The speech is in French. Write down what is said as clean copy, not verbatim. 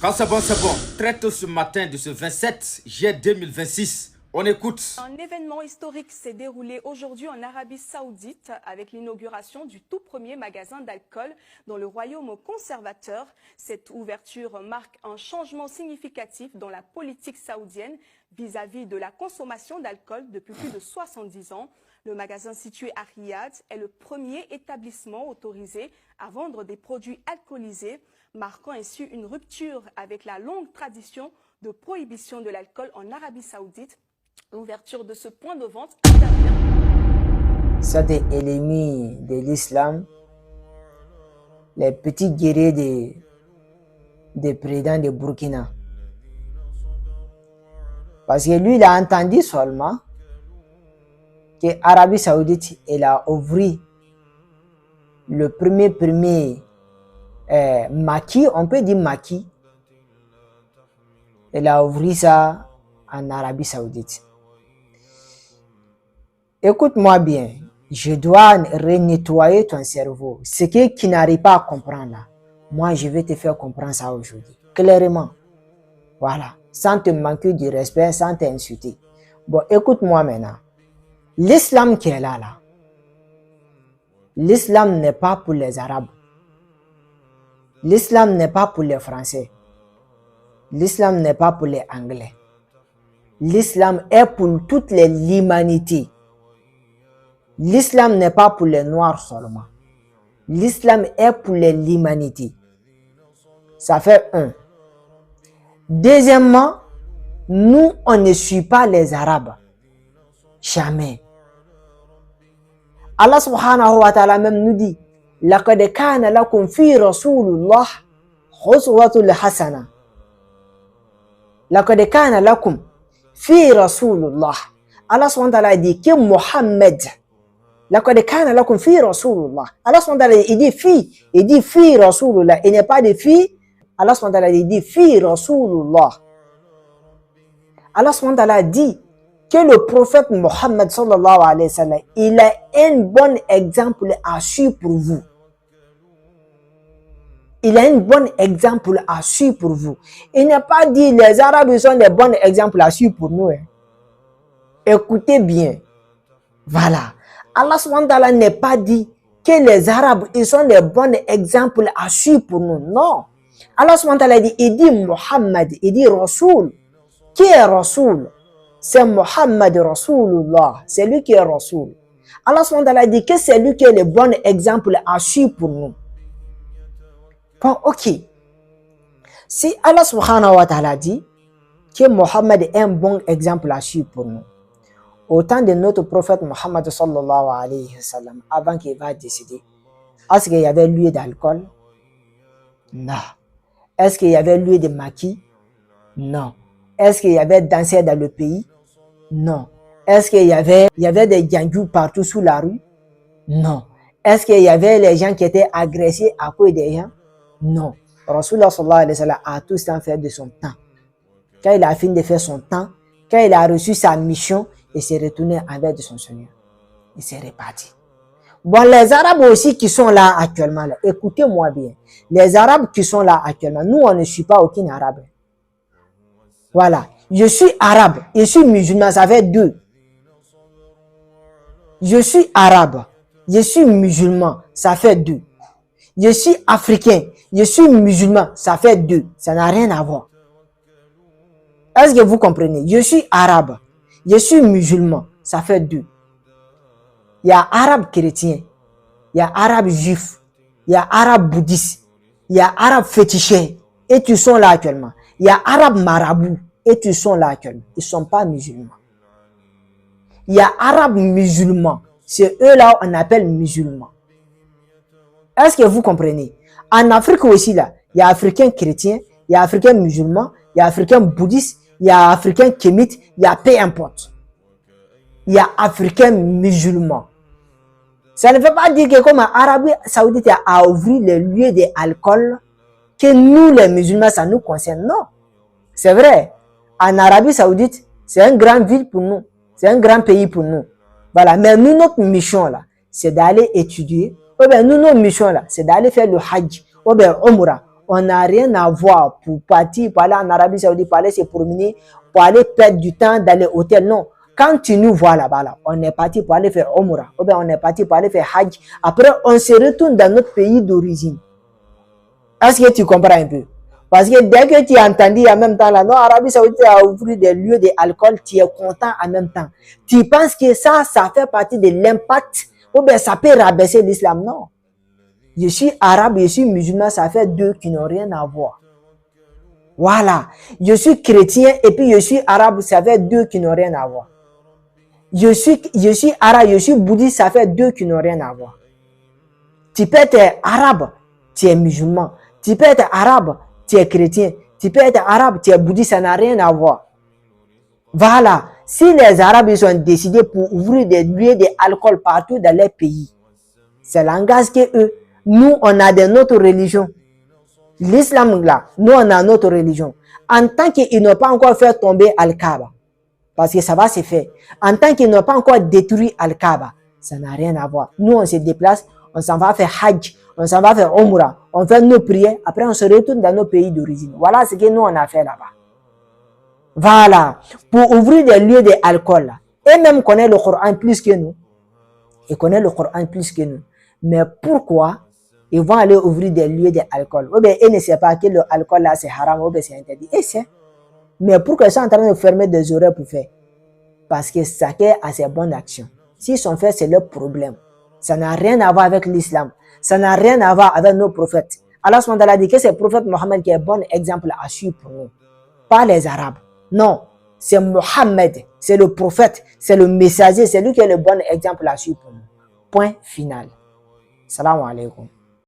Quand c'est bon, c'est bon. Très tôt ce matin de ce 27 juillet 2026, on écoute. Un événement historique s'est déroulé aujourd'hui en Arabie Saoudite avec l'inauguration du tout premier magasin d'alcool dans le royaume conservateur. Cette ouverture marque un changement significatif dans la politique saoudienne vis-à-vis de la consommation d'alcool depuis plus de 70 ans. Le magasin situé à Riyad est le premier établissement autorisé à vendre des produits alcoolisés, marquant ainsi une rupture avec la longue tradition de prohibition de l'alcool en Arabie Saoudite. L'ouverture de ce point de vente intervient. C'est des ennemis de l'islam, les petits guerriers des présidents de Burkina. Parce que lui, il a entendu seulement que l'Arabie Saoudite, elle a ouvert le premier maquis, on peut dire maquis. Elle a ouvert ça en Arabie Saoudite. Écoute-moi bien, je dois renettoyer ton cerveau. Ce que tu n'arrives pas à comprendre là, moi je vais te faire comprendre ça aujourd'hui, clairement. Voilà, sans te manquer du respect, sans t'insulter. Bon, écoute-moi maintenant. L'islam qui est là, l'islam n'est pas pour les Arabes. L'islam n'est pas pour les Français. L'islam n'est pas pour les Anglais. L'islam est pour toute l'humanité. L'islam n'est pas pour les Noirs seulement. L'islam est pour l'humanité. Ça fait un. Deuxièmement, nous, on ne suit pas les Arabes. Jamais. Allah subhanahu wa ta'ala même nous dit لَقَدْ كَانَ لَكُمْ فِي رَسُولِ اللَّهِ أُسْوَةٌ حَسَنَةٌ لَقَدْ كَانَ لَكُمْ فِي رَسُولِ اللَّهِ. Allah subhanahu wa ta'ala dit que Mohammed لَقَدْ كَانَ لَكُمْ فِي رَسُولِ اللَّهِ. Allah subhanahu wa ta'ala il dit fi Rasulullah, il n'est pas de fi. Allah subhanahu wa ta'ala il dit fi Rasulullah. Allah subhanahu wa ta'ala dit que le prophète Mohammed sallallahu alayhi wa sallam, il a un bon exemple à suivre pour vous. Il a un bon exemple à suivre pour vous. Il n'a pas dit les Arabes sont des bons exemples à suivre pour nous. Écoutez bien. Voilà. Allah subhanahu wa ta'ala n'est pas dit que les Arabes ils sont des bons exemples à suivre pour nous. Non. Allah subhanahu wa ta'ala dit, il dit Mohammed, il dit Rasoul. Qui est Rasoul? C'est Mohammed Rasulullah. C'est lui qui est Rasoul. Allah subhanahu wa ta'ala dit que c'est lui qui est le bon exemple à suivre pour nous. Bon, ok. Si Allah subhanahu wa ta'ala dit que Mohammed est un bon exemple à suivre pour nous, au temps de notre prophète Mohammed sallallahu alayhi wa sallam, avant qu'il va décéder, est-ce qu'il y avait lieu d'alcool? Non. Est-ce qu'il y avait lieu de maquis? Non. Est-ce qu'il y avait dansé dans le pays? Non. Est-ce qu'il y avait des gangus partout sous la rue? Non. Est-ce qu'il y avait les gens qui étaient agressés à cause des gens? Non. Rasulullah sallallahu alayhi wa sallam a tout ça fait de son temps. Quand il a fini de faire son temps, quand il a reçu sa mission, il s'est retourné avec de son Seigneur. Il s'est reparti. Bon, les Arabes aussi qui sont là actuellement, là, écoutez-moi bien. Les Arabes qui sont là actuellement, nous on ne suit pas aucun Arabe. Voilà. Je suis arabe, je suis musulman, ça fait deux. Je suis arabe, je suis musulman, ça fait deux. Je suis africain, je suis musulman, ça fait deux. Ça n'a rien à voir. Est-ce que vous comprenez? Je suis arabe, je suis musulman, ça fait deux. Il y a arabe chrétien, il y a arabe juif, il y a arabe bouddhiste, il y a arabe féticheur, et tu sont là actuellement. Il y a arabe marabout, et tu sont là actuellement. Ils ne sont pas musulmans. Il y a arabes musulmans, c'est eux là on appelle musulmans. Est-ce que vous comprenez? En Afrique aussi là, il y a africains chrétiens, il y a africains musulmans, il y a africains bouddhistes, il y a africains kémites, il y a peu importe. Il y a africains musulmans. Ça ne veut pas dire que comme l'Arabie Saoudite a ouvert les lieux d'alcool, que nous les musulmans ça nous concerne. Non. C'est vrai. En Arabie Saoudite, c'est une grande ville pour nous. C'est un grand pays pour nous. Voilà. Mais nous, notre mission là, c'est d'aller étudier. Ou bien nous, notre mission là, c'est d'aller faire le Hajj. Ou bien Umrah. on n'a rien à voir pour partir, pour aller en Arabie Saoudite, pour aller se promener, pour aller perdre du temps dans les hôtels. Non. Quand tu nous vois là-bas, là, on est parti pour aller faire Umrah, ou bien on est parti pour aller faire Hajj. Après, on se retourne dans notre pays d'origine. Est-ce que tu comprends un peu? Parce que dès que tu as entendu en même temps, là, non, Arabie Saoudite a ouvert des lieux d'alcool, tu es content en même temps. Tu penses que ça fait partie de l'impact, ou bien ça peut rabaisser l'islam? Non. Je suis arabe, je suis musulman, ça fait deux qui n'ont rien à voir. Voilà. Je suis chrétien et puis je suis arabe, ça fait deux qui n'ont rien à voir. Je suis arabe, je suis bouddhiste, ça fait deux qui n'ont rien à voir. Tu peux être arabe, tu es musulman. Tu peux être arabe, tu es chrétien. Tu peux être arabe, tu es bouddhiste, ça n'a rien à voir. Voilà. Si les Arabes ils ont décidé pour ouvrir des lieux d'alcool partout dans les pays, c'est langage que eux. Nous, on a de notre religion. L'islam là, nous on a notre religion. En tant qu'ils n'ont pas encore fait tomber Al-Kaaba, parce que ça va se faire. En tant qu'ils n'ont pas encore détruit Al-Kaaba, ça n'a rien à voir. Nous, on se déplace, on s'en va faire Hajj, on s'en va faire Umrah, on fait nos prières, après on se retourne dans nos pays d'origine. Voilà ce que nous, on a fait là-bas. Voilà. Pour ouvrir des lieux d'alcool là. Et même connaît le Coran plus que nous. Ils connaissent le Coran plus que nous. Mais pourquoi ils vont aller ouvrir des lieux d'alcool? Ou bien ils ne savent pas que l'alcool là c'est haram ou bien c'est interdit. Et c'est. Mais pourquoi ils sont en train de fermer des oreilles pour faire? Parce que chacun a ses bonnes actions. S'ils sont faits, c'est leur problème. Ça n'a rien à voir avec l'islam. Ça n'a rien à voir avec nos prophètes. Allah subhanahu wa ta'ala dit que c'est le prophète Mohammed qui est un bon exemple à suivre pour nous. Pas les Arabes. Non. C'est Mohammed. C'est le prophète. C'est le messager. C'est lui qui est le bon exemple à suivre pour nous. Point final. Salam alaikum.